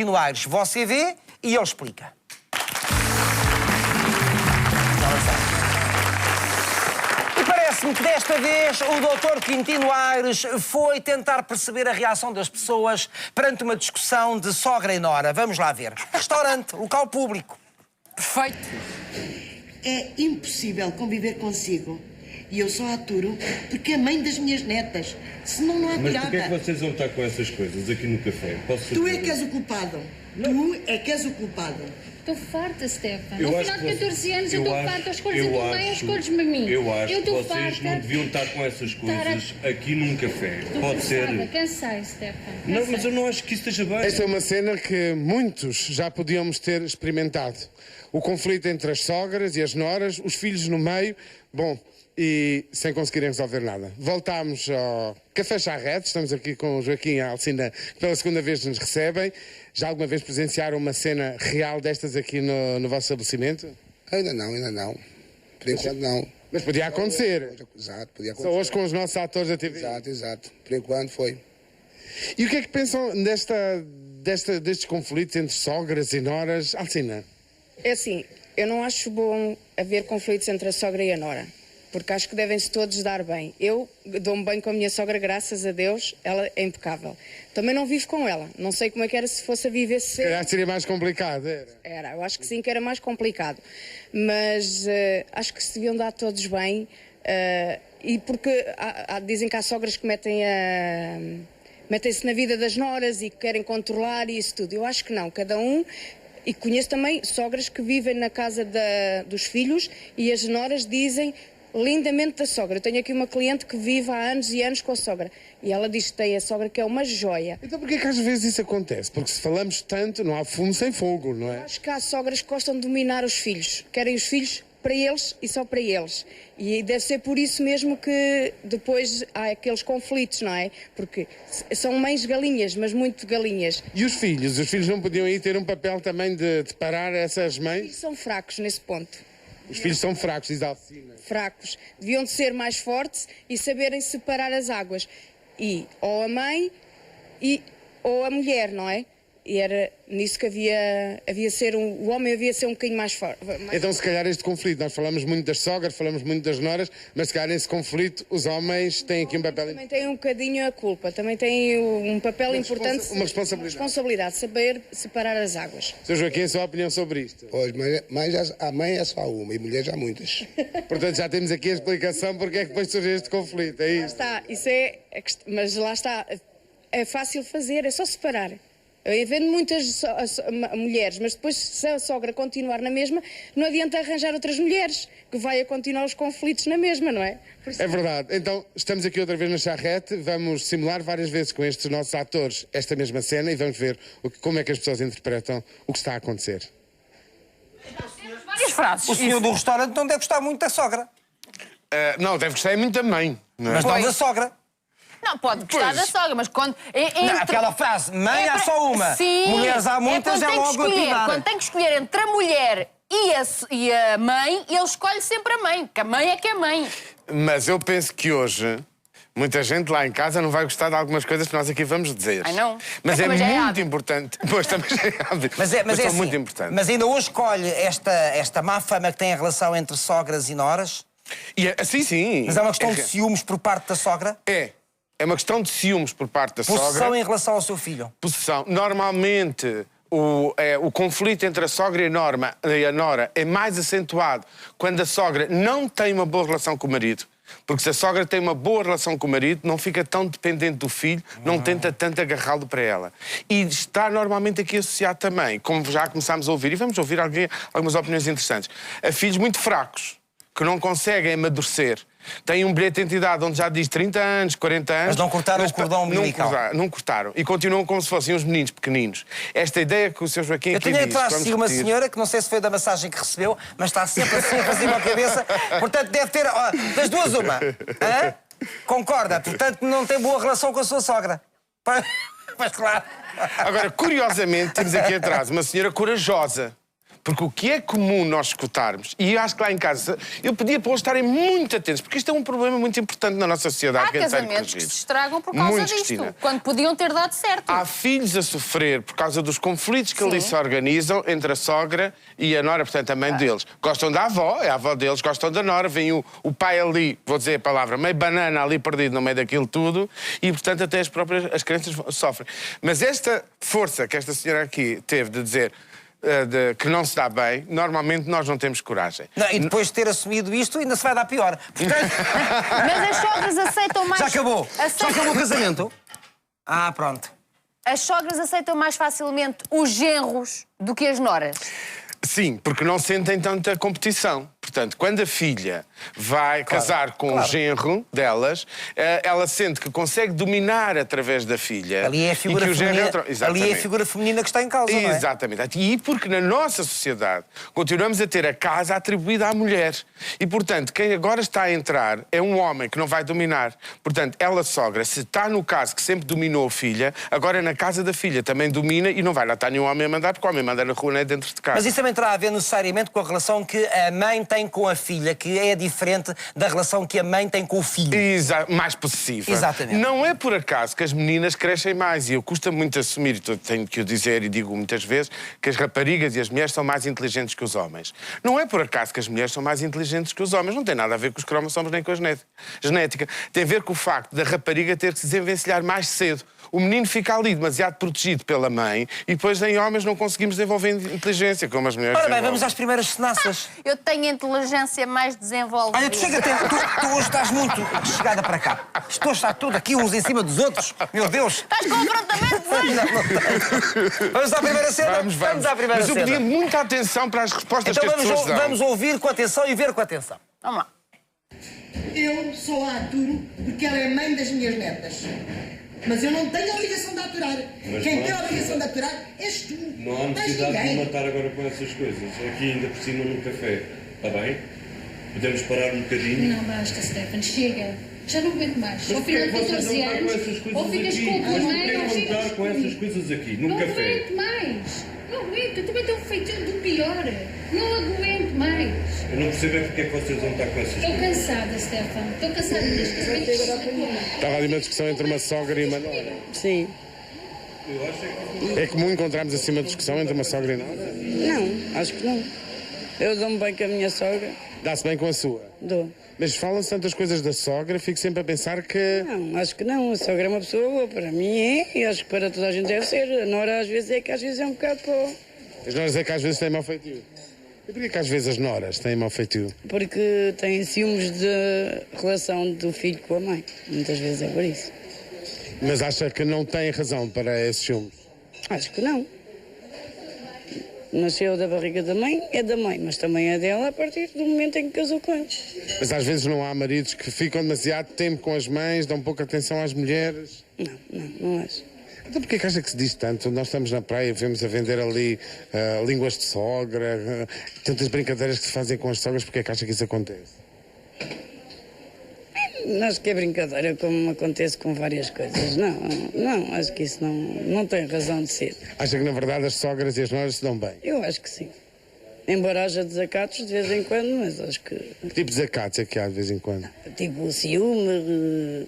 Continuares, você vê e ele explica. E parece-me que desta vez o Dr. Quintino Aires foi tentar perceber a reação das pessoas perante uma discussão de sogra e nora. Vamos lá ver. Restaurante, local público. Perfeito. É impossível conviver consigo. E eu só aturo porque é mãe das minhas netas. Senão não Mas aturava. porquê é que vocês vão estar com essas coisas aqui no café? Posso Tu é saber? que és o culpado. Tu é que és o culpado. Estou farta, Stefan. Eu Ao acho final de que 14 anos eu estou farta. Escolhes a tua mãe, escolhes-me a mim. Eu acho que estou vocês farta. não deviam estar com essas coisas aqui num café. Estou Pode ser. cansada, cansei, Stefan. Não, Cansei. mas eu não acho que isso esteja bem. Esta é uma cena que muitos já podíamos ter experimentado. O conflito entre as sogras e as noras, os filhos no meio, bom, e sem conseguirem resolver nada. Voltámos ao Café Charrete, estamos aqui com o Joaquim e a Alcina, que pela segunda vez nos recebem. Já alguma vez presenciaram uma cena real destas aqui no vosso estabelecimento? Ainda não. Por enquanto não. Mas podia acontecer. Exato, podia Só acontecer. hoje com os nossos atores da TV. Exato. Por enquanto foi. E o que é que pensam destes conflitos entre sogras e noras? Alcina? É assim, eu não acho bom haver conflitos entre a sogra e a nora, porque acho que devem-se todos dar bem. Eu dou-me bem com a minha sogra, graças a Deus, ela é impecável. Também não vivo com ela, não sei como é que era se fosse a viver Se calhar seria mais complicado, era? Era, eu acho que sim, que era mais complicado. Mas acho que se deviam dar todos bem, e porque dizem que há sogras que metem-se na vida das noras e que querem controlar e isso tudo. Eu acho que não, cada um. E conheço também sogras que vivem na casa dos filhos e as noras dizem lindamente da sogra. Eu tenho aqui uma cliente que vive há anos e anos com a sogra e ela diz que tem a sogra que é uma joia. Então porquê que às vezes isso acontece? Porque se falamos tanto, não há fumo sem fogo, não é? Acho que há sogras que gostam de dominar os filhos. Querem os filhos para eles e só para eles. E deve ser por isso mesmo que depois há aqueles conflitos, não é? Porque são mães galinhas, mas muito galinhas. E os filhos? Os filhos não podiam aí ter um papel também de parar essas E mães? são fracos nesse ponto. Os filhos são fracos, diz a Alcina. Fracos. Deviam de ser mais fortes e saberem separar as águas. E ou a mãe ou a mulher, não é? E era nisso que o homem havia ser um bocadinho mais forte. Então se calhar este conflito, nós falamos muito das sogras, falamos muito das noras, mas se calhar nesse conflito os homens têm aqui um papel Também têm um bocadinho a culpa, também têm um papel importante. uma responsabilidade. Uma responsabilidade, saber separar as águas. Sr. Joaquim, a sua opinião sobre isto? Pois, mas a mãe é só uma e mulher já muitas. Portanto, já temos aqui a explicação porque é que depois surge este conflito, é isto? Está, isso é. Mas lá está, é fácil fazer, é só separar. Eu vendo muitas mulheres, mas depois se a sogra continuar na mesma, não adianta arranjar outras mulheres, que vai a continuar os conflitos na mesma, não é? É verdade. Então, estamos aqui outra vez na charrete, vamos simular várias vezes com estes nossos atores esta mesma cena e vamos ver como é que as pessoas interpretam o que está a acontecer. Várias frases. O senhor do restaurante não deve gostar muito da sogra. Não, deve gostar muito da mãe. Não é? Mas não da sogra. Não, pode gostar da sogra, mas quando... Não, aquela frase, mãe há só uma. Sim, Mulheres há muitas, é logo a pinar. Quando tem que escolher entre a mulher e a mãe, ele escolhe sempre a mãe, porque a mãe é que é mãe. Mas eu penso que hoje muita gente lá em casa não vai gostar de algumas coisas que nós aqui vamos dizer. Ai, não. Mas é Mas já é muito hábito. importante. Pois também já é hábito. Mas são assim, muito importantes. Mas ainda hoje escolhe esta má fama que tem a relação entre sogras e noras? Sim. Mas é uma questão de ciúmes por parte da sogra? É uma questão de ciúmes por parte da sogra. Possessão em relação ao seu filho? Possessão. Normalmente, o conflito entre a sogra e a nora é mais acentuado quando a sogra não tem uma boa relação com o marido. Porque se a sogra tem uma boa relação com o marido, não fica tão dependente do filho, não tenta tanto agarrá-lo para ela. E está normalmente aqui associado também, como já começámos a ouvir, e vamos ouvir algumas opiniões interessantes, a filhos muito fracos, que não conseguem amadurecer. Têm um bilhete de identidade onde já diz 30 anos, 40 anos... Mas não cortaram o cordão umbilical. Não cortaram. E continuam como se fossem uns meninos pequeninos. Esta ideia que o Sr. Joaquim Eu aqui tenho diz... atrás de si uma senhora que não sei se foi da massagem que recebeu, mas está sempre assim a fazer a cabeça. Portanto, deve ter... Ó, das duas, uma. Hã? Concorda? Portanto, não tem boa relação com a sua sogra. Mas claro. Agora, curiosamente, temos aqui atrás uma senhora corajosa. Porque o que é comum nós escutarmos, e acho que lá em casa, eu pedia para eles estarem muito atentos, porque isto é um problema muito importante na nossa sociedade. Há casamentos que se estragam por causa Muito, disto, Cristina. quando podiam ter dado certo. Há filhos a sofrer por causa dos conflitos que ali se organizam entre a sogra e a nora, portanto, a mãe deles. Gostam da avó, é a avó deles, gostam da nora, vem o pai ali, vou dizer a palavra, meio banana ali perdido no meio daquilo tudo, e, portanto, até as crianças sofrem. Mas esta força que esta senhora aqui teve de dizer que não se dá bem, normalmente nós não temos coragem. Não, e depois de ter assumido isto, ainda se vai dar pior. Portanto... Mas as sogras aceitam mais... Já acabou. Já acabou o casamento? Ah, pronto. As sogras aceitam mais facilmente os genros do que as noras. Sim, porque não sentem tanta competição. Portanto, quando a filha vai casar com o genro delas, ela sente que consegue dominar através da filha. Ali é a figura, e que o genro feminina, ali é a figura feminina que está em causa, não é? Exatamente. E porque na nossa sociedade continuamos a ter a casa atribuída à mulher. E, portanto, quem agora está a entrar é um homem que não vai dominar. Portanto, ela, sogra, se está no caso que sempre dominou a filha, agora na casa da filha também domina e não vai lá estar nenhum homem a mandar, porque o homem manda na rua, não é dentro de casa. Mas isso também terá a ver necessariamente com a relação que a mãe tem com a filha, que é diferente da relação que a mãe tem com o filho. Mais possessiva. Exatamente. Não é por acaso que as meninas crescem mais, e eu custa muito assumir, e tenho que o dizer e digo muitas vezes, que as raparigas e as mulheres são mais inteligentes que os homens. Não é por acaso que as mulheres são mais inteligentes que os homens, não tem nada a ver com os cromossomos nem com a genética. Tem a ver com o facto da rapariga ter que se desenvencilhar mais cedo. O menino fica ali demasiado protegido pela mãe e depois em homens não conseguimos desenvolver inteligência como as mulheres. Ora bem, vamos às primeiras cenaças. Eu tenho a inteligência mais desenvolvida. Olha, tu hoje estás muito chegada para cá. Isto hoje está tudo aqui uns em cima dos outros. Meu Deus. Estás com confrontamento hoje? Não. Vamos à primeira cena? Vamos à primeira cena. Mas eu pedi muita atenção para as respostas então que as pessoas dão. Vamos ouvir com atenção e ver com atenção. Vamos lá. Eu só a aturo porque ela é mãe das minhas netas. Mas eu não tenho a obrigação de aturar. Quem tem a obrigação de aturar és tu. Não há necessidade de me matar agora com essas coisas. Aqui ainda por cima no café. Está bem? Podemos parar um bocadinho? Não basta, Stefan, chega. Já não aguento mais. Ao final de 14 anos, ou ficas com a tua Eu não mãe, quero ou ficas andar com essas coisas aqui, no Não café. aguento mais. Não aguento. Eu também tenho um feitiço do pior. Não aguento mais. Eu não percebo é porque é que vocês vão estar com essas Estou coisas. cansada, Stefan. Estou cansada deste casamento. Estava ali uma discussão entre uma sogra e uma nora. Sim. É comum encontrarmos assim uma discussão entre uma sogra e nora? Não, acho que não. Eu dou-me bem com a minha sogra. Dá-se bem com a sua? Dou. Mas falam-se tantas coisas da sogra, fico sempre a pensar que... Não, acho que não. A sogra é uma pessoa boa. Para mim é, e acho que para toda a gente deve ser. A nora às vezes é um bocado pó. As noras é que às vezes têm mau feitio. E porquê que às vezes as noras têm mau feitio? Porque têm ciúmes de relação do filho com a mãe. Muitas vezes é por isso. Mas acha que não tem razão para esses ciúmes? Acho que não. Nasceu da barriga da mãe, é da mãe, mas também é dela a partir do momento em que casou com ele. Mas às vezes não há maridos que ficam demasiado tempo com as mães, dão pouca atenção às mulheres? Não acho. Então porquê que acha que se diz tanto? Nós estamos na praia, vemos a vender ali línguas de sogra, tantas brincadeiras que se fazem com as sogras, porquê que acha que isso acontece? Acho que é brincadeira, como acontece com várias coisas. Não, acho que isso não tem razão de ser. Acha que na verdade as sogras e as noras se dão bem? Eu acho que sim. Embora haja desacatos de vez em quando, mas acho que... Que tipo de desacatos é que há de vez em quando? Tipo ciúme,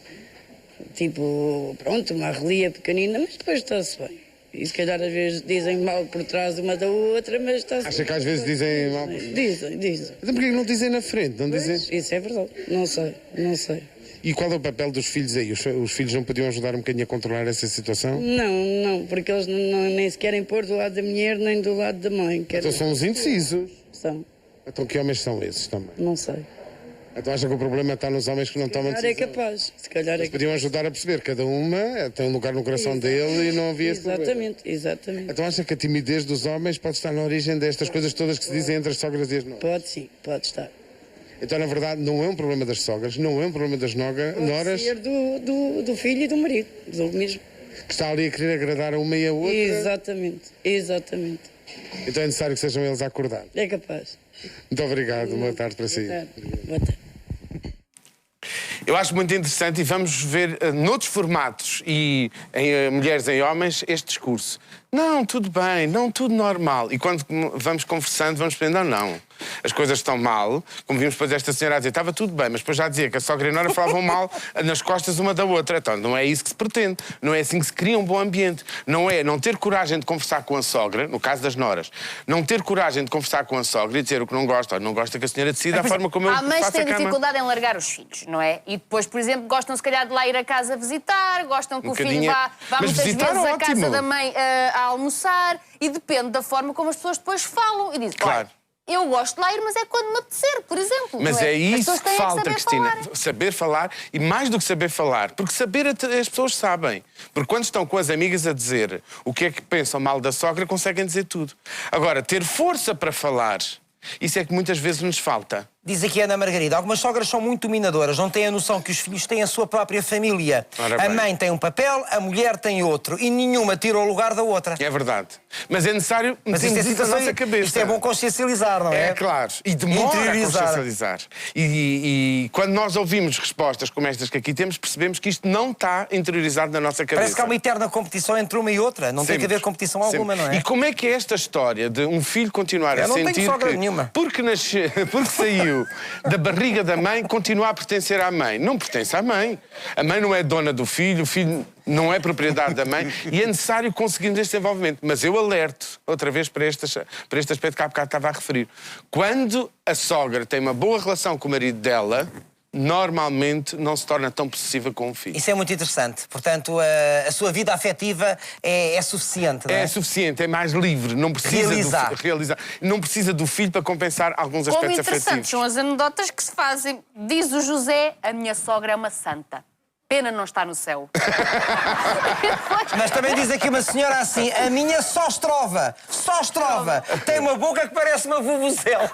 tipo, pronto, uma relia pequenina, mas depois está-se bem. E se calhar às vezes dizem mal por trás uma da outra, mas está-se bem. Acha que às vezes dizem mal? Dizem. Então porquê que não dizem na frente? Não dizem? Isso é verdade. Não sei. E qual é o papel dos filhos aí? Os filhos não podiam ajudar um bocadinho a controlar essa situação? Não, porque eles nem se querem pôr do lado da mulher nem do lado da mãe. Então são os indecisos. São. Então que homens são esses também? Não sei. Então acha que o problema está nos homens que não tomam Se calhar decisão? é capaz. Se calhar é Eles capaz. podiam ajudar a perceber. Cada uma tem um lugar no coração dele e não havia esse problema. Exatamente. Então acha que a timidez dos homens pode estar na origem destas coisas todas que se dizem entre as sogras e as noras? Pode sim, pode estar. Então, na verdade, não é um problema das sogras, não é um problema das noras, Pode ser do filho e do marido, do mesmo. que está ali a querer agradar a uma e a outra. Exatamente. Então é necessário que sejam eles a acordar. É capaz. Muito obrigado, boa tarde para si. Boa tarde. Eu acho muito interessante e vamos ver noutros formatos e em mulheres em homens este discurso. Não, tudo bem, não, tudo normal. E quando vamos conversando, vamos percebendo, não. As coisas estão mal, como vimos depois esta senhora a dizer, estava tudo bem, mas depois já dizia que a sogra e a nora falavam mal nas costas uma da outra. Então, não é isso que se pretende, não é assim que se cria um bom ambiente. Não é não ter coragem de conversar com a sogra, no caso das noras, não ter coragem de conversar com a sogra e dizer o que não gosta, ou não gosta que a senhora decida a forma como eu faço a cama. Há mães que têm dificuldade em largar os filhos, não é? E depois, por exemplo, gostam se calhar de lá ir a casa visitar, gostam que o filho vá muitas vezes à casa da mãe a almoçar, e depende da forma como as pessoas depois falam. E dizem, claro. Eu gosto de lá ir, mas é quando me apetecer, por exemplo. Mas é isso que falta, Cristina. Falar. Saber falar, e mais do que saber falar, porque saber as pessoas sabem. Porque quando estão com as amigas a dizer o que é que pensam mal da sogra, conseguem dizer tudo. Agora, ter força para falar, isso é que muitas vezes nos falta. Diz aqui a Ana Margarida, algumas sogras são muito dominadoras, não têm a noção que os filhos têm a sua própria família. A mãe tem um papel, a mulher tem outro, e nenhuma tira o lugar da outra. É verdade. Mas é necessário metermos isso na nossa cabeça. Isto é bom consciencializar, não é? É claro. E demora a consciencializar. E quando nós ouvimos respostas como estas que aqui temos, percebemos que isto não está interiorizado na nossa cabeça. Parece que há uma eterna competição entre uma e outra. Não tem que haver competição alguma, não é? E como é que é esta história de um filho continuar a sentir não tenho sogra nenhuma. Porque saiu da barriga da mãe, continua a pertencer à mãe? Não pertence à mãe. A mãe não é dona do filho, o filho não é propriedade da mãe e é necessário conseguirmos este desenvolvimento. Mas eu alerto, outra vez, para este aspecto que há bocado estava a referir. Quando a sogra tem uma boa relação com o marido dela, normalmente não se torna tão possessiva com o filho. Isso é muito interessante. Portanto, a sua vida afetiva é suficiente, não é? É suficiente, é mais livre. Não precisa realizar. Não precisa do filho para compensar alguns aspectos afetivos. Como interessantes são as anedotas que se fazem. Diz o José, a minha sogra é uma santa. Pena não está no céu. Mas também diz aqui uma senhora assim, a minha sostrova, tem uma boca que parece uma vuvuzela.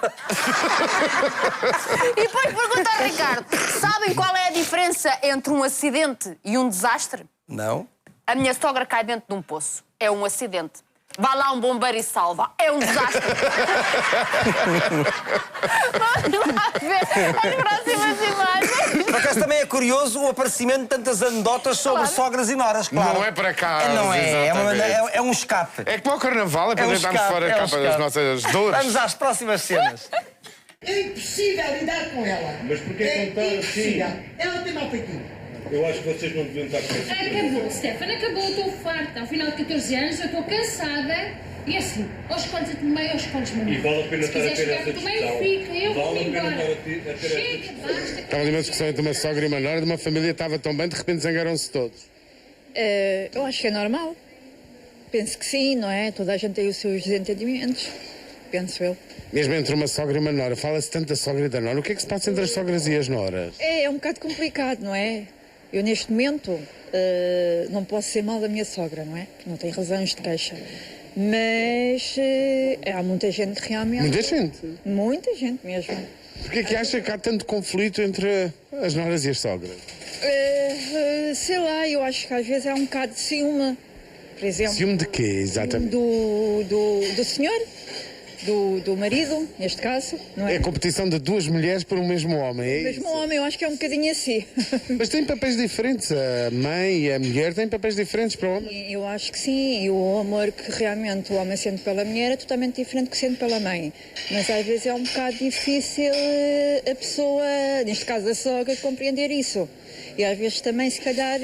E depois pergunta ao Ricardo, sabem qual é a diferença entre um acidente e um desastre? Não. A minha sogra cai dentro de um poço. É um acidente. Vá lá um bombeiro e salva. É um desastre. Vamos lá ver as próximas imagens. Por acaso também é curioso o aparecimento de tantas anedotas sobre sogras e noras, claro. Não é para cá. Não é, é um escape. É como o carnaval, é para deitarmos fora a capa das nossas dores. Vamos às próximas cenas. É impossível lidar com ela. Mas porquê contar assim? Ela tem mal feitiço. Eu acho que vocês não deviam estar com essa coisa. Acabou, Stefano, acabou. Eu estou farta. Ao final de 14 anos, eu estou cansada. E assim, ou escolhes-te no meio ou escolhes-me no meio. E vale a pena estar a ter essa discussão. Fica, eu vou Vale a pena embora. estar a ter essa discussão. Chega, basta. Estava ali uma discussão entre uma sogra e uma nora, de uma família estava tão bem, de repente zangaram-se todos. Eu acho que é normal. Penso que sim, não é? Toda a gente tem os seus desentendimentos. Penso eu. Mesmo entre uma sogra e uma nora, fala-se tanto da sogra e da nora. O que é que se passa entre as sogras e as noras? É um bocado complicado, não é? Eu, neste momento, não posso ser mal da minha sogra, não é? Não tenho razões de queixa. Mas há muita gente que realmente... Muita gente? Muita gente mesmo. Porquê é que acha que há tanto conflito entre as noras e as sogras? Sei lá, eu acho que às vezes há um bocado de ciúme, por exemplo. Ciúme de quê, exatamente? Do senhor, do marido, neste caso, não é? É a competição de duas mulheres por um mesmo homem, é O mesmo homem, eu acho que é um bocadinho assim. Mas têm papéis diferentes, a mãe e a mulher têm papéis diferentes para o homem? Eu acho que sim, e o amor que realmente o homem sente pela mulher é totalmente diferente do que sente pela mãe. Mas às vezes é um bocado difícil a pessoa, neste caso a sogra, compreender isso. E às vezes também, se calhar,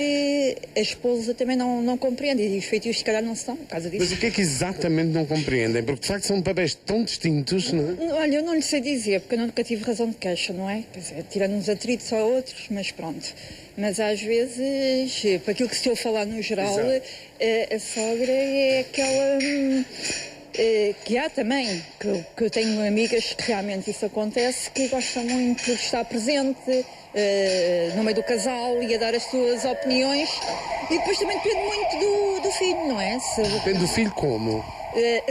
a esposa também não compreende. E os feitios, se calhar, não são por causa disso. Mas o que é que exatamente não compreendem? Porque, de facto, são papéis tão distintos, não é? Olha, eu não lhe sei dizer, porque eu nunca tive razão de queixa, não é? Quer dizer, tirando uns atritos a outros, mas pronto. Mas às vezes, para aquilo que se eu falar no geral, a sogra é aquela... que há também, que eu tenho amigas que realmente isso acontece, que gostam muito de estar presente no meio do casal e a dar as suas opiniões, e depois também depende muito do filho, não é? Depende do filho como?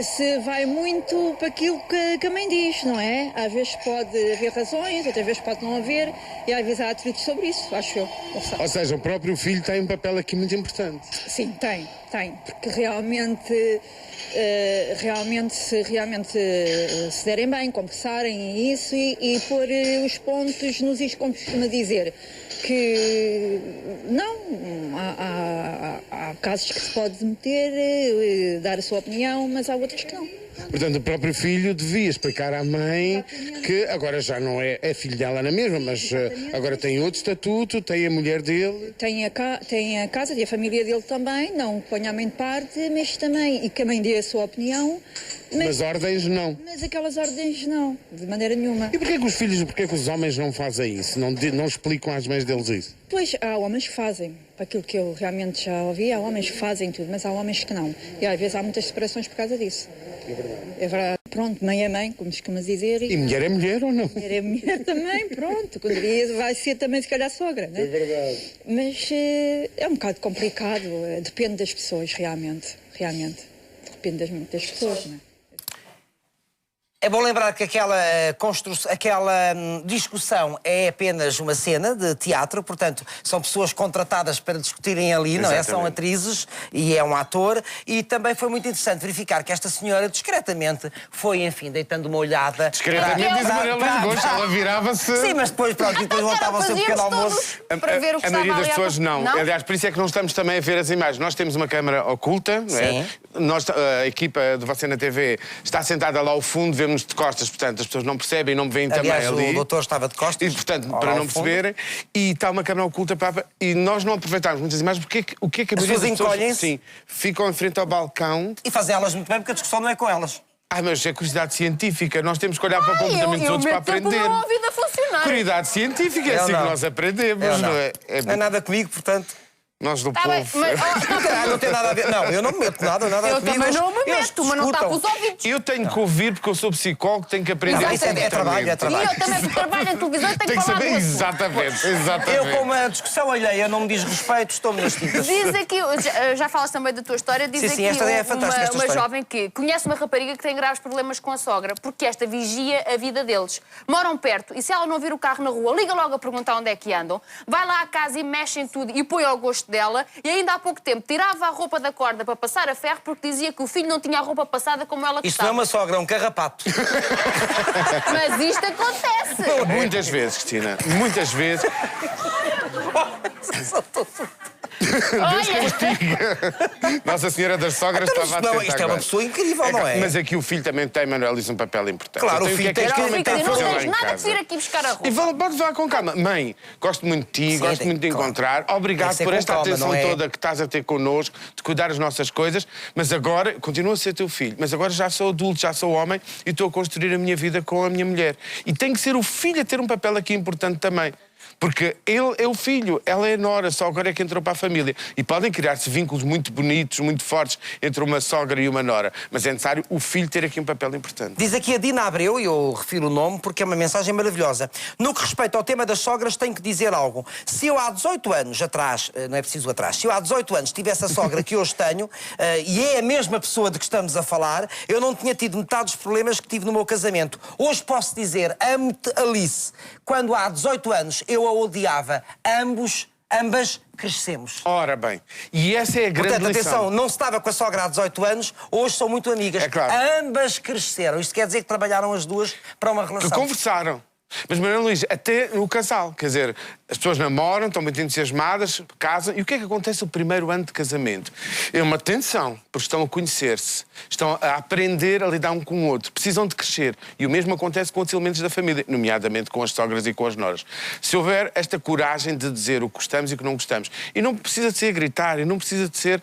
se vai muito para aquilo que a mãe diz, não é? Às vezes pode haver razões, outras vezes pode não haver, e às vezes há atritos sobre isso, acho eu. Ou seja, o próprio filho tem um papel aqui muito importante. Sim, tem, porque realmente se derem bem, conversarem isso e pôr os pontos nos is, como costuma dizer, que não, há casos que se pode meter, dar a sua opinião, mas há outros que não. Portanto, o próprio filho devia explicar à mãe que agora já não é filho dela na mesma, mas agora tem outro estatuto, tem a mulher dele. Tem a casa e a família dele também, não põe a mãe de parte, mas também, e que a mãe dê a sua opinião. Mas ordens não. Mas aquelas ordens não, de maneira nenhuma. E porquê que os homens não fazem isso? Não explicam às mães deles isso? Pois, há homens que fazem. Para aquilo que eu realmente já ouvi, há homens que fazem tudo, mas há homens que não. E às vezes há muitas separações por causa disso. É verdade. É verdade. Pronto, mãe é mãe, como costumas dizer. E mulher é mulher ou não? Mulher é mulher também, pronto. Quando vai ser também, se calhar, sogra, não é? É verdade. Mas é um bocado complicado, depende das pessoas, realmente. Depende das pessoas, não é? É bom lembrar que aquela discussão é apenas uma cena de teatro, portanto, são pessoas contratadas para discutirem ali, não é? São atrizes e é um ator. E também foi muito interessante verificar que esta senhora, discretamente, foi, enfim, deitando uma olhada... Discretamente, diz Manuel Gosto, ela virava-se... Sim, mas depois, pronto, e depois voltava ao seu pequeno almoço. Para ver o que a maioria das pessoas não. Aliás, por isso é que não estamos também a ver as imagens. Nós temos uma câmara oculta, não é? Sim. A equipa de Você na TV está sentada lá ao fundo, vemos de costas, portanto, as pessoas não percebem e não me veem também ali. Aliás, o doutor estava de costas. E, portanto, para não perceberem. E está uma câmara oculta e nós não aproveitámos muitas imagens. O que é que a maioria das pessoas... Sim, ficam em frente ao balcão. E fazem elas muito bem, porque a discussão não é com elas. Mas é curiosidade científica. Nós temos que olhar para o comportamento dos outros para aprender. Eu a vida funcionar. Curiosidade científica, é assim que nós aprendemos. Não é nada comigo, portanto... Nós do povo. Não tem nada a ver. Não, eu não me meto nada comigo. Eu também não me meto, mas não está com os ouvidos. Eu tenho que ouvir porque eu sou psicólogo, tenho que aprender. Isso é trabalho, é trabalho. E eu também, porque trabalho em televisão e tenho que falar disso. Exatamente. Eu, como a discussão alheia não me diz respeito, estou-me nas tintas. Diz aqui, já falas também da tua história, diz aqui esta é fantástica, uma jovem que conhece uma rapariga que tem graves problemas com a sogra, porque esta vigia a vida deles. Moram perto e se ela não vir o carro na rua, liga logo a perguntar onde é que andam, vai lá à casa e mexe em tudo e põe ao gosto dela, e ainda há pouco tempo tirava a roupa da corda para passar a ferro porque dizia que o filho não tinha a roupa passada como ela gostava. Isto não é uma sogra, é um carrapato. Mas isto acontece. Muitas vezes, Cristina. Muitas vezes. Deus castiga. Nossa Senhora das Sogras estava a tentar. Isto é uma pessoa incrível, não é? Mas aqui o filho também tem, Manuel, diz um papel importante. Claro, o filho tem que não tens nada que vir aqui buscar a roupa. E pode falar com calma. Mãe, gosto muito de ti, gosto muito de encontrar. Obrigado por esta atenção toda que estás a ter connosco, de cuidar das nossas coisas, mas agora, continua a ser teu filho, mas agora já sou adulto, já sou homem e estou a construir a minha vida com a minha mulher. E tem que ser o filho a ter um papel aqui importante também. Porque ele é o filho, ela é a nora, só agora é que entrou para a família. E podem criar-se vínculos muito bonitos, muito fortes entre uma sogra e uma nora. Mas é necessário o filho ter aqui um papel importante. Diz aqui a Dina Abreu, e eu refiro o nome porque é uma mensagem maravilhosa. No que respeita ao tema das sogras, tenho que dizer algo. Se eu há 18 anos atrás, não é preciso atrás, se eu há 18 anos tivesse a sogra que hoje tenho, e é a mesma pessoa de que estamos a falar, eu não tinha tido metade dos problemas que tive no meu casamento. Hoje posso dizer, amo-te, Alice. Quando há 18 anos eu a odiava, ambas crescemos. Ora bem, e essa é a grande lição. Atenção, não se estava com a sogra há 18 anos, hoje são muito amigas. É claro. Ambas cresceram. Isto quer dizer que trabalharam as duas para uma relação. Que conversaram. Mas, Manuel Luís, até no casal, quer dizer, as pessoas namoram, estão muito entusiasmadas, casam, e o que é que acontece no primeiro ano de casamento? É uma tensão, porque estão a conhecer-se, estão a aprender a lidar um com o outro, precisam de crescer. E o mesmo acontece com outros elementos da família, nomeadamente com as sogras e com as noras. Se houver esta coragem de dizer o que gostamos e o que não gostamos, e não precisa de ser a gritar, e não precisa de ser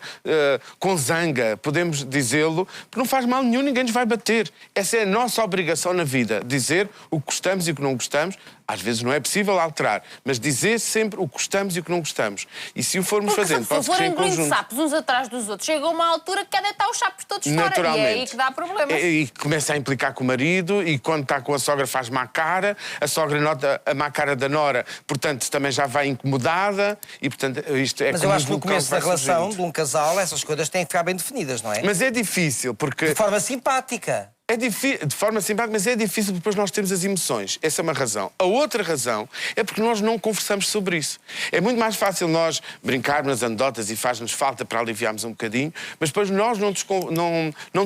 com zanga, podemos dizê-lo, porque não faz mal nenhum, ninguém nos vai bater. Essa é a nossa obrigação na vida, dizer o que gostamos e o que não não gostamos, às vezes não é possível alterar, mas dizer sempre o que gostamos e o que não gostamos. E se o formos fazendo, pode ser em conjunto. sapos uns atrás dos outros, chega uma altura que quer deitar os sapos todos fora. E é aí que dá problemas. E começa a implicar com o marido, e quando está com a sogra faz má cara, a sogra nota a má cara da nora, portanto também já vai incomodada, e portanto isto é. Mas eu acho que no começo da relação de um casal essas coisas têm que ficar bem definidas, não é? Mas é difícil, porque... De forma simpática. É difícil, de forma simpática, mas é difícil depois nós termos as emoções. Essa é uma razão. A outra razão é porque nós não conversamos sobre isso. É muito mais fácil nós brincarmos nas anedotas e faz-nos falta para aliviarmos um bocadinho, mas depois nós não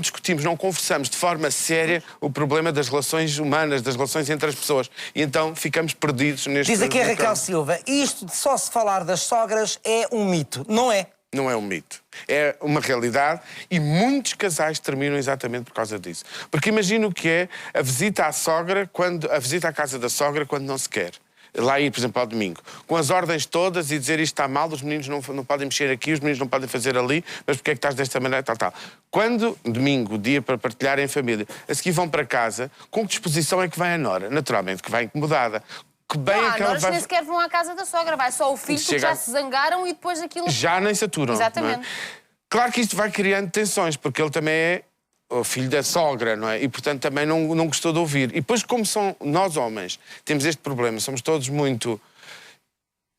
discutimos, não conversamos de forma séria o problema das relações humanas, das relações entre as pessoas. E então ficamos perdidos neste... Diz aqui a Raquel Silva, isto de só se falar das sogras é um mito, não é? Não é um mito. É uma realidade e muitos casais terminam exatamente por causa disso. Porque imagina o que é a visita à sogra, a visita à casa da sogra quando não se quer. Lá ir, por exemplo, ao domingo, com as ordens todas e dizer isto está mal, os meninos não podem mexer aqui, os meninos não podem fazer ali, mas porque é que estás desta maneira, tal. Quando, domingo, dia para partilhar em família, a seguir vão para casa, com que disposição é que vai a nora? Naturalmente que vai incomodada. Que bem é que ela vai... nem sequer vão à casa da sogra, vai só o filho, porque já se zangaram e depois aquilo... Já nem se aturam. Exatamente. Não é? Claro que isto vai criando tensões, porque ele também é o filho da sogra, não é? E, portanto, também não gostou de ouvir. E depois, como nós homens temos este problema, somos todos muito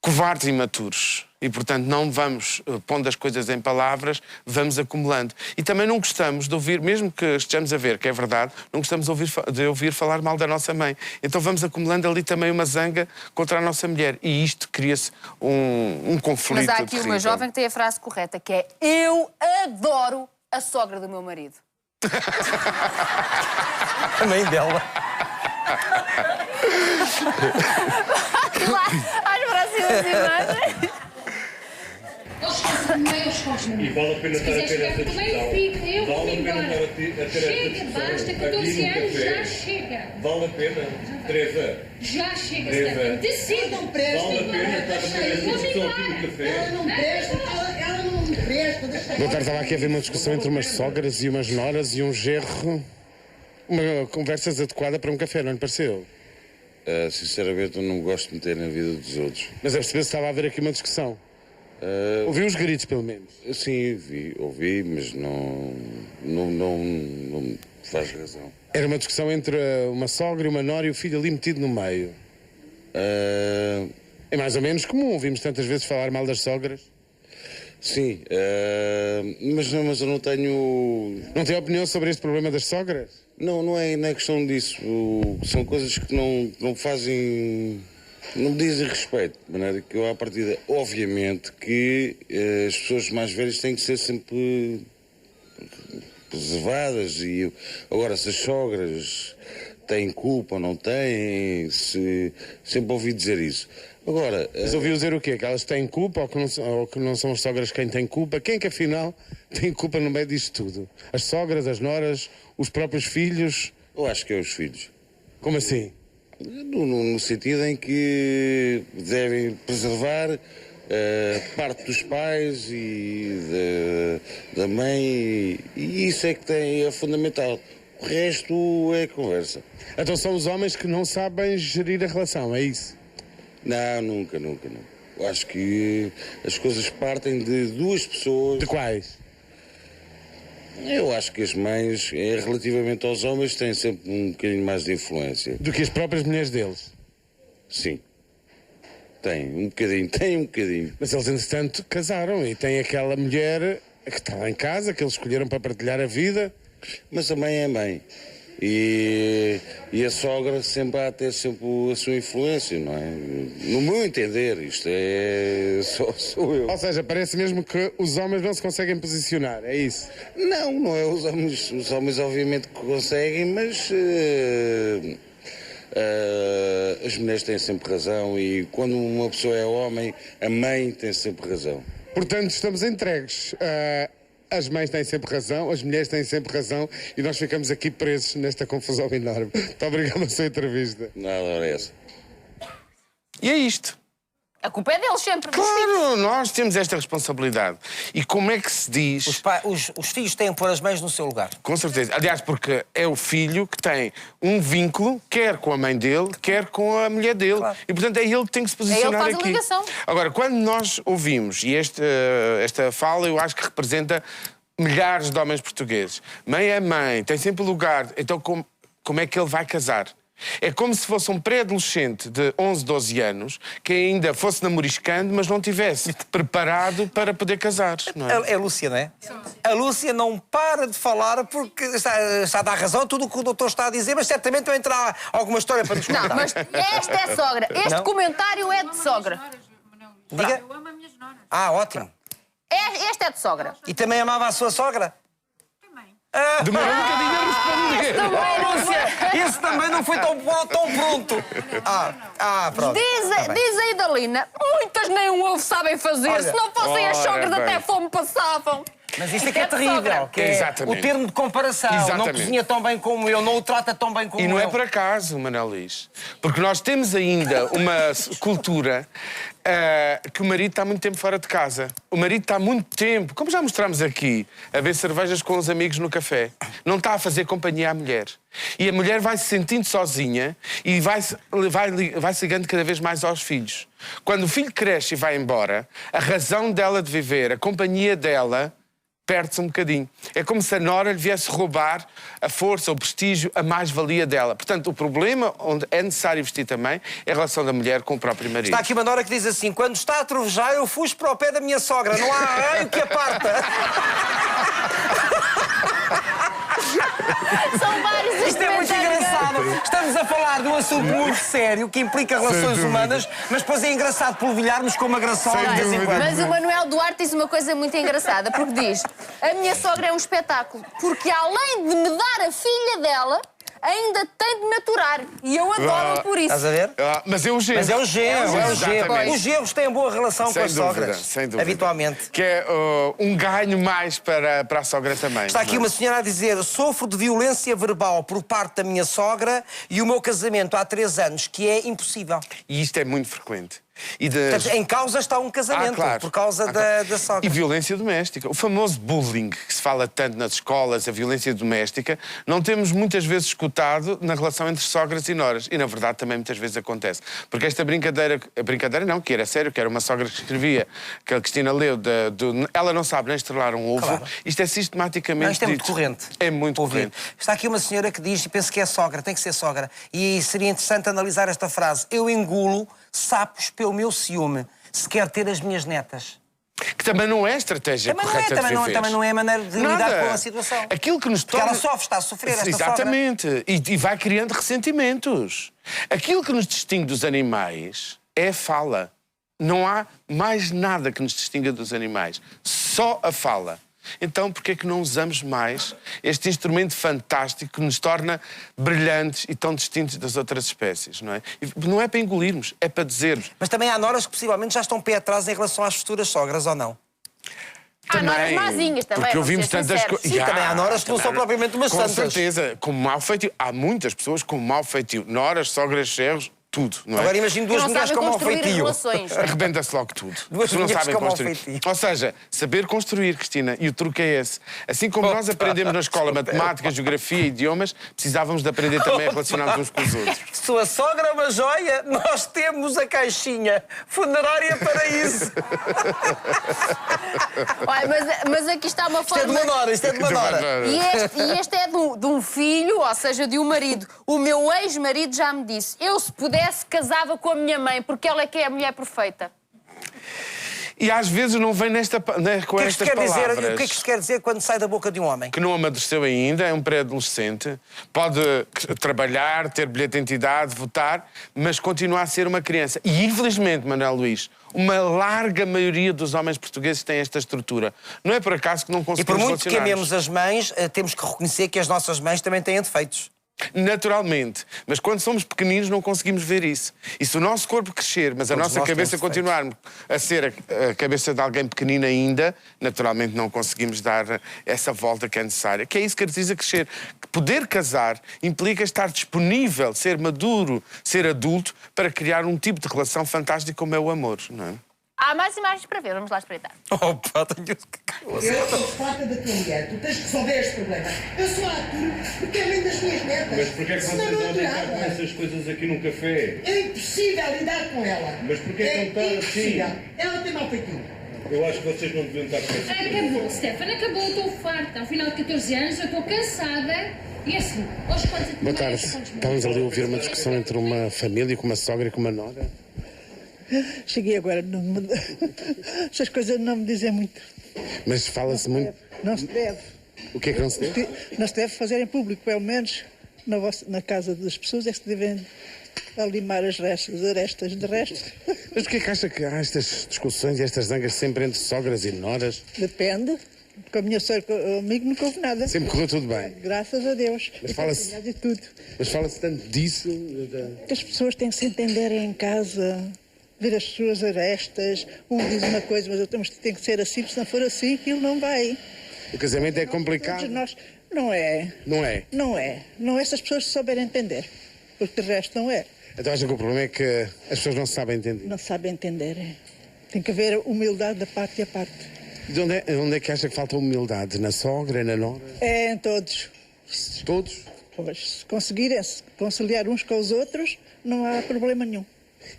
covardes e imaturos. E, portanto, não vamos pondo as coisas em palavras, vamos acumulando. E também não gostamos de ouvir, mesmo que estejamos a ver que é verdade, não gostamos de ouvir falar mal da nossa mãe. Então vamos acumulando ali também uma zanga contra a nossa mulher. E isto cria-se um conflito. Mas há aqui uma jovem que tem a frase correta, que é: eu adoro a sogra do meu marido. A mãe dela. Lá, às próximas imagens. E vale a pena estar a ter essa discussão. Vale a pena estar a ter essa discussão. Basta, 14 anos, já chega. Vale a pena, Teresa. Já chega, Stefano. Decidam. Vale a pena estar a ter essa discussão aqui no café. Ela não presta. Boa tarde, estava aqui a ver uma discussão entre umas sogras e umas noras e um genro. Uma conversa adequada para um café, não lhe pareceu? Sinceramente, eu não gosto de meter na vida dos outros. Mas é perceber se estava a haver aqui uma discussão. Ouvi uns gritos, pelo menos. Sim, ouvi, mas não faz razão. Era uma discussão entre uma sogra e uma nora e o filho ali metido no meio. É mais ou menos comum, ouvimos tantas vezes falar mal das sogras. Sim, mas eu não tenho... Não tem opinião sobre este problema das sogras? Não é questão disso. São coisas que não fazem... Não me dizem respeito, de maneira que eu, à partida, obviamente que as pessoas mais velhas têm que ser sempre preservadas. E agora, se as sogras têm culpa ou não têm, sempre ouvi dizer isso. Agora... Mas ouviu dizer o quê? Que elas têm culpa ou que não são as sogras quem tem culpa? Quem é que, afinal, tem culpa no meio disto tudo? As sogras, as noras, os próprios filhos? Eu acho que é os filhos. Como assim? No sentido em que devem preservar parte dos pais e da mãe, e isso é que é fundamental. O resto é conversa. Então são os homens que não sabem gerir a relação, é isso? Não, nunca. Eu acho que as coisas partem de duas pessoas. De quais? Eu acho que as mães, relativamente aos homens, têm sempre um bocadinho mais de influência. Do que as próprias mulheres deles? Sim. Tem um bocadinho. Mas eles, entretanto, casaram e têm aquela mulher que está lá em casa, que eles escolheram para partilhar a vida. Mas a mãe é mãe. E a sogra sempre há a ter sempre a sua influência, não é? No meu entender, isto é... sou eu. Ou seja, parece mesmo que os homens não se conseguem posicionar, é isso? Não é os homens. Os homens obviamente que conseguem, mas... as mulheres têm sempre razão e quando uma pessoa é homem, a mãe tem sempre razão. Portanto, estamos entregues. As mães têm sempre razão, as mulheres têm sempre razão e nós ficamos aqui presos nesta confusão enorme. Muito obrigado pela sua entrevista. Nada, era essa. E é isto. A culpa é deles sempre. Claro, nós temos esta responsabilidade. E como é que se diz... Os filhos têm que pôr as mães no seu lugar. Com certeza. Aliás, porque é o filho que tem um vínculo, quer com a mãe dele, quer com a mulher dele. Claro. E, portanto, é ele que tem que se posicionar aqui. É ele que faz a ligação. Agora, quando nós ouvimos, e esta fala eu acho que representa milhares de homens portugueses. Mãe é mãe, tem sempre lugar. Então, como é que ele vai casar? É como se fosse um pré-adolescente de 11, 12 anos que ainda fosse namoriscando, mas não tivesse preparado para poder casar. Não é? É a Lúcia, não é? A Lúcia não para de falar porque está a dar razão a tudo o que o doutor está a dizer, mas certamente vai entrar alguma história para nos contar. Não, mas esta é sogra. Este comentário é de sogra. Diga. Eu amo as minhas noras. Ah, ótimo. Este é de sogra. E também amava a sua sogra? Demorou um bocadinho a responder. Lúcia, isso também não foi tão pronto. Pronto. Diz a Idalina, muitas nem um ovo sabem fazer. Olha, se não fossem as sogras, até fome passavam. Mas isto é que é terrível, que é o termo de comparação. Não cozinha tão bem como eu, não o trata tão bem como eu. E não é por acaso, Manuel Luís. Porque nós temos ainda uma cultura que o marido está muito tempo fora de casa. O marido está muito tempo, como já mostramos aqui, a beber cervejas com os amigos no café. Não está a fazer companhia à mulher. E a mulher vai se sentindo sozinha e vai se ligando cada vez mais aos filhos. Quando o filho cresce e vai embora, a razão dela de viver, a companhia dela, perde-se um bocadinho. É como se a nora lhe viesse roubar a força, o prestígio, a mais-valia dela. Portanto, o problema onde é necessário investir também é a relação da mulher com o próprio marido. Está aqui uma nora que diz assim: quando está a trovejar, eu fujo para o pé da minha sogra. Não há raio que aparta. São vários. Isto é muito engraçado. Estamos a falar de um assunto muito sério que implica relações humanas, mas depois é engraçado polvilharmos com uma graçola de vez em quando. Mas o Manuel Duarte diz uma coisa muito engraçada, porque diz: a minha sogra é um espetáculo, porque além de me dar a filha dela, ainda tem de me aturar. E eu adoro-a por isso. Estás a ver? Mas é o genro. Mas é o genro. Os genros têm boa relação com as sogras. Sem dúvida. Habitualmente. Que é um ganho mais para a sogra também. Está aqui uma senhora a dizer: sofro de violência verbal por parte da minha sogra e o meu casamento há 3 anos, que é impossível. E isto é muito frequente. Portanto, em causa está um casamento, claro. por causa da sogra. E violência doméstica. O famoso bullying, que se fala tanto nas escolas, a violência doméstica, não temos muitas vezes escutado na relação entre sogras e noras. E, na verdade, também muitas vezes acontece. Porque esta brincadeira não, que era sério, que era uma sogra que escrevia, que a Cristina leu, ela não sabe nem estrelar um ovo. Claro. Isto é sistematicamente Não, isto é muito corrente. É muito corrente. Está aqui uma senhora que diz, e penso que é sogra, tem que ser sogra, e seria interessante analisar esta frase: eu engulo sapos pelo meu ciúme, se quer ter as minhas netas. Que também não é a estratégia correta de viver. Também não é a maneira de lidar com a situação. Aquilo que nos torna... Porque ela sofre, está a sofrer esta Exatamente. E vai criando ressentimentos. Aquilo que nos distingue dos animais é a fala. Não há mais nada que nos distinga dos animais. Só a fala. Então, porquê é que não usamos mais este instrumento fantástico que nos torna brilhantes e tão distintos das outras espécies, não é? E não é para engolirmos, é para dizermos. Mas também há noras que possivelmente já estão pé atrás em relação às futuras sogras, ou não? Há noras mazinhas também, porque ouvimos tantas coisas. Sim, também há noras que não são propriamente umas santas. Com certeza, com mau feitio. Há muitas pessoas com mau feitio. Noras, sogras, genros, tudo, não é? Agora imagino duas mulheres com mau feitio. Arrebenta-se logo tudo. Duas não mulheres sabem com mau construir. feitio. Ou seja, saber construir, Cristina, e o truque é esse. Assim como nós aprendemos na escola matemática, geografia e idiomas, precisávamos de aprender também a relacionar-nos uns com os outros. Sua sogra é uma joia, nós temos a caixinha funerária para isso. Olha, mas aqui está uma forma... Isto é de uma nora. E este é de um filho, ou seja, de um marido. O meu ex-marido já me disse: eu, se pudesse, casava com a minha mãe, porque ela é que é a mulher perfeita. E às vezes não vem com estas palavras. O que é que isto quer dizer quando sai da boca de um homem? Que não amadureceu ainda, é um pré-adolescente, pode trabalhar, ter bilhete de identidade, votar, mas continua a ser uma criança. E infelizmente, Manuel Luís, uma larga maioria dos homens portugueses tem esta estrutura. Não é por acaso que não conseguimos relacionar. E por muito que amemos as mães, temos que reconhecer que as nossas mães também têm defeitos. Naturalmente. Mas quando somos pequeninos não conseguimos ver isso. E se o nosso corpo crescer, mas a nossa cabeça continuar a ser a cabeça de alguém pequenino ainda, naturalmente não conseguimos dar essa volta que é necessária. Que é isso que precisa crescer. Poder casar implica estar disponível, ser maduro, ser adulto, para criar um tipo de relação fantástica como é o amor, não é? Há mais imagens para ver, vamos lá espreitar. Opa, tenho... Eu sou farta da tua mulher, tu tens que resolver este problema. Eu sou aturo porque é mãe das minhas netas. Mas porquê é que vocês não lidar com essas coisas aqui num café? É impossível lidar com ela. Mas porquê é que não está impossível. assim? Ela tem mau feitio. Eu acho que vocês não deviam estar com essas coisas. Acabou, Stefano, acabou, eu estou farta. Ao final de 14 anos, eu estou cansada. E assim, aos quantos... Boa tarde. Estamos ali a ouvir uma discussão entre uma família, com uma sogra e com uma nora. Cheguei agora, essas coisas não me dizem muito. Mas fala-se muito... Não se deve. O que é que não se deve? Não se deve fazer em público, pelo menos na casa das pessoas é que se devem limar as arestas de resto. Mas porquê que acha que há estas discussões e estas zangas sempre entre sogras e noras? Depende. Com a minha sogra, comigo nunca houve nada. Sempre correu tudo bem? Graças a Deus. Mas fala-se de tudo. Mas fala-se tanto disso? Que as pessoas têm que se entender em casa, ver as suas arestas. Um diz uma coisa, mas outro tem que ser assim, porque se não for assim, aquilo não vai. O casamento é complicado? Todos nós... Não é. Não é? Não é. Não é se as pessoas se souberem entender. Porque de resto não é. Então acha que o problema é que as pessoas não se sabem entender? Não sabem entender. Tem que haver humildade da parte e a parte. De onde é que acha que falta humildade? Na sogra, na nora? É em todos. Todos? Pois, se conseguirem se conciliar uns com os outros, não há problema nenhum.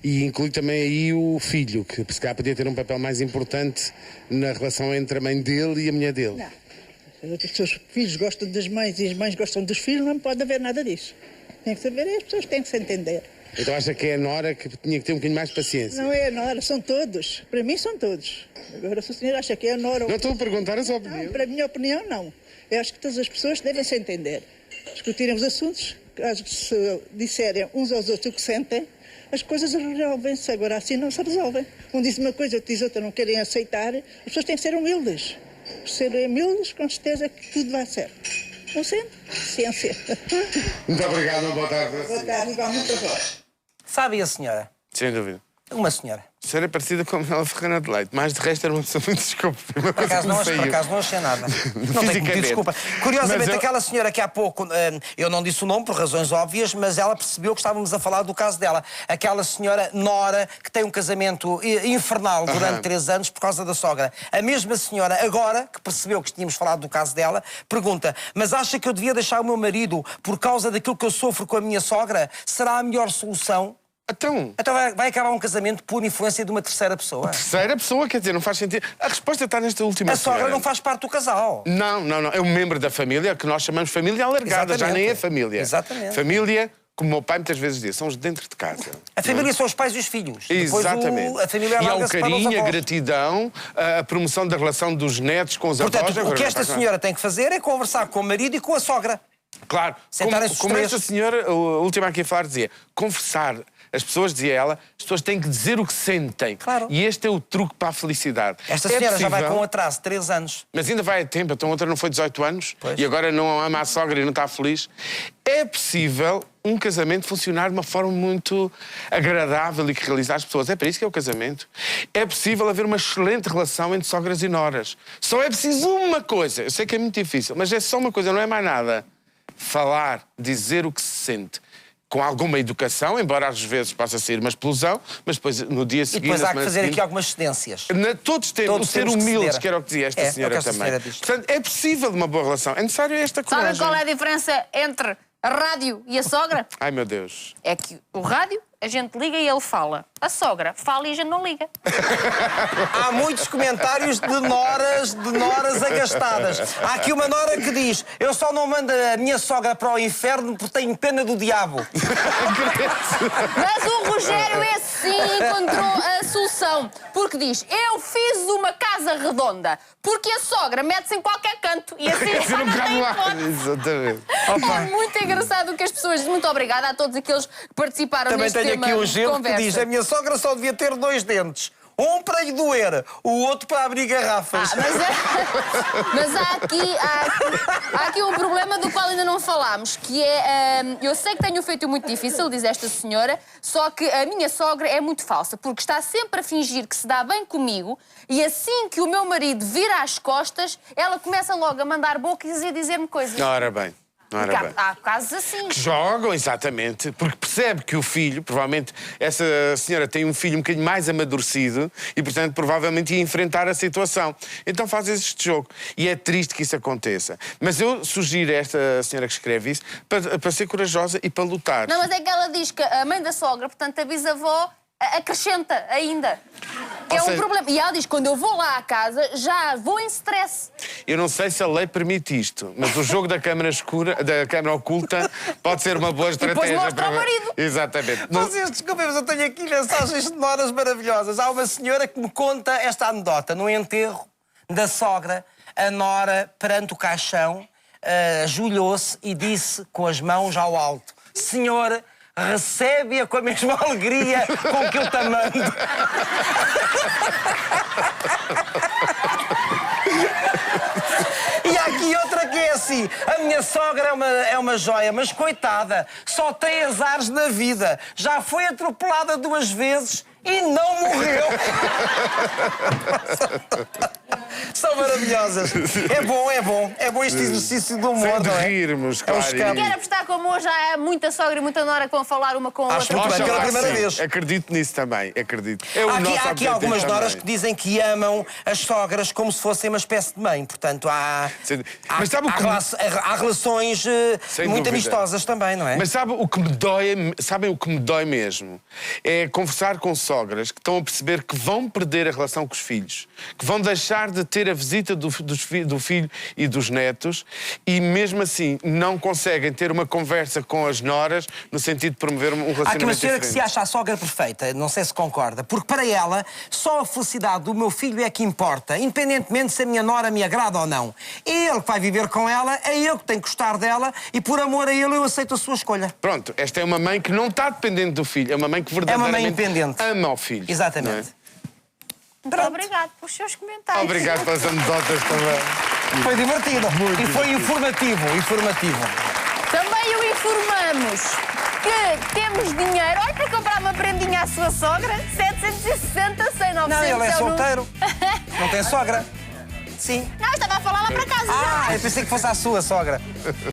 E inclui também aí o filho, que se calhar podia ter um papel mais importante na relação entre a mãe dele e a mulher dele. Não. Os seus filhos gostam das mães e as mães gostam dos filhos, não pode haver nada disso. Tem que saber, as pessoas têm que se entender. Então acha que é a nora que tinha que ter um bocadinho mais de paciência? Não é a nora, são todos. Para mim são todos. Agora, se o senhor acha que é a nora... Não estou a perguntar a sua opinião. Não, para a minha opinião, não. Eu acho que todas as pessoas devem se entender. Discutirem os assuntos, se disserem uns aos outros o que sentem, as coisas resolvem-se. Agora assim não se resolvem. Um diz uma coisa, outro diz outra, não querem aceitar. As pessoas têm que ser humildes. Por serem humildes, com certeza que tudo vai certo. Não sendo? Ciência. Muito obrigado, boa tarde. Boa tarde, igualmente a vós. Sabe a senhora? Sem dúvida. Uma senhora. A senhora é parecida com a Manuela Ferreira de Leite. Mais de resto era uma pessoa muito desculpa. Por acaso não achei nada. Não tenho que pedir desculpa. Curiosamente, aquela senhora que há pouco, eu não disse o nome por razões óbvias, mas ela percebeu que estávamos a falar do caso dela. Aquela senhora Nora, que tem um casamento infernal durante 3 anos por causa da sogra. A mesma senhora, agora, que percebeu que tínhamos falado do caso dela, pergunta: mas acha que eu devia deixar o meu marido por causa daquilo que eu sofro com a minha sogra? Será a melhor solução? Então vai acabar um casamento por influência de uma terceira pessoa? Terceira pessoa, quer dizer, não faz sentido. A resposta está nesta última. A sogra não faz parte do casal. Não. É um membro da família, que nós chamamos família alargada. Exatamente. Já nem é família. Exatamente. Família, como o meu pai muitas vezes diz, são os de dentro de casa. A família são os pais e os filhos. Exatamente. A família e há o alarga-se para os carinho, a avós. gratidão, a promoção da relação dos netos com os avós. Portanto, o que esta senhora tem que fazer é conversar com o marido e com a sogra. Claro, como esta senhora, a última aqui a falar, dizia, conversar. As pessoas, dizia ela, as pessoas têm que dizer o que sentem. Claro. E este é o truque para a felicidade. Esta senhora já vai com um atraso de 3 anos. Mas ainda vai a tempo, então outra não foi 18 anos pois. E agora não ama a sogra e não está feliz. É possível um casamento funcionar de uma forma muito agradável e que realiza as pessoas. É para isso que é o casamento. É possível haver uma excelente relação entre sogras e noras. Só é preciso uma coisa. Eu sei que é muito difícil, mas é só uma coisa, não é mais nada. Falar, dizer o que se sente. Com alguma educação, embora às vezes possa ser uma explosão, mas depois no dia seguinte... E depois há que fazer aqui algumas cedências. Todos temos, ser humildes, que era o que dizia esta senhora também. Portanto, é possível uma boa relação. É necessário esta coragem. Sabe qual é a diferença entre a rádio e a sogra? Ai, meu Deus. É que o rádio, a gente liga e ele fala. A sogra fala e a gente não liga. Há muitos comentários de noras agastadas. Há aqui uma nora que diz: eu só não mando a minha sogra para o inferno porque tenho pena do diabo. Mas o Rogério, esse sim, encontrou a solução. Porque diz: eu fiz uma casa redonda. Porque a sogra mete-se em qualquer canto. E assim já não tem hipótese. Exatamente. É muito engraçado o que as pessoas dizem. Muito obrigada a todos aqueles que participaram Também neste tema. Também tenho aqui um gelo que conversa. diz: a minha sogra só devia ter 2 dentes. Um para lhe doer, o outro para abrir garrafas. Mas há aqui um problema do qual ainda não falámos, que é... eu sei que tenho feito muito difícil, diz esta senhora, só que a minha sogra é muito falsa, porque está sempre a fingir que se dá bem comigo e assim que o meu marido vira as costas, ela começa logo a mandar bocas e a dizer-me coisas. Ora bem. Há casos assim. Que jogam, exatamente, porque percebe que o filho, provavelmente essa senhora tem um filho um bocadinho mais amadurecido e, portanto, provavelmente ia enfrentar a situação. Então faz este jogo. E é triste que isso aconteça. Mas eu sugiro a esta senhora que escreve isso para ser corajosa e para lutar. Não, mas é que ela diz que a mãe da sogra, portanto, a bisavó, acrescenta ainda. É um problema. E ela diz, quando eu vou lá à casa, já vou em stress. Eu não sei se a lei permite isto, mas o jogo da câmara escura, da câmara oculta, pode ser uma boa estratégia. E depois mostra ao marido. Exatamente. Vocês, desculpem, mas eu tenho aqui mensagens de noras maravilhosas. Há uma senhora que me conta esta anedota. No enterro da sogra, a nora, perante o caixão, ajoelhou-se e disse com as mãos ao alto: Senhor, recebe-a com a mesma alegria com que eu te mando. E há aqui outra que é assim: a minha sogra é uma joia, mas coitada, só tem azares na vida. Já foi atropelada 2 vezes e não morreu. São maravilhosas. É bom este exercício do humor. Sem de não é? rirmos, claro. Quero apostar como hoje há muita sogra e muita nora que vão falar uma com a Acho outra. muito bem, pela primeira Sim, vez. acredito nisso também, acredito. Há aqui algumas noras que dizem que amam as sogras como se fossem uma espécie de mãe. Portanto, há relações muito dúvida. amistosas também, não é? Mas sabem o que me dói mesmo? É conversar com sogras que estão a perceber que vão perder a relação com os filhos, que vão deixar de ter a visita do filho e dos netos e mesmo assim não conseguem ter uma conversa com as noras no sentido de promover um relacionamento Há aqui uma senhora diferente. que se acha a sogra perfeita, não sei se concorda, porque para ela só a felicidade do meu filho é que importa, independentemente se a minha nora me agrada ou não. É ele que vai viver com ela, é ele que tem que gostar dela e por amor a ele eu aceito a sua escolha. Pronto, esta é uma mãe que não está dependente do filho, é uma mãe que verdadeiramente ama o filho. Exatamente. Muito obrigado pelos seus comentários. Obrigado pelas anedotas também. Foi divertido. E foi informativo. Também o informamos que temos dinheiro. Olha, para comprar uma prendinha à sua sogra, 760, 100, 900. Não, ele é solteiro. Não tem sogra. Sim. Não, estava a falar lá para casa já. Eu pensei que fosse a sua sogra.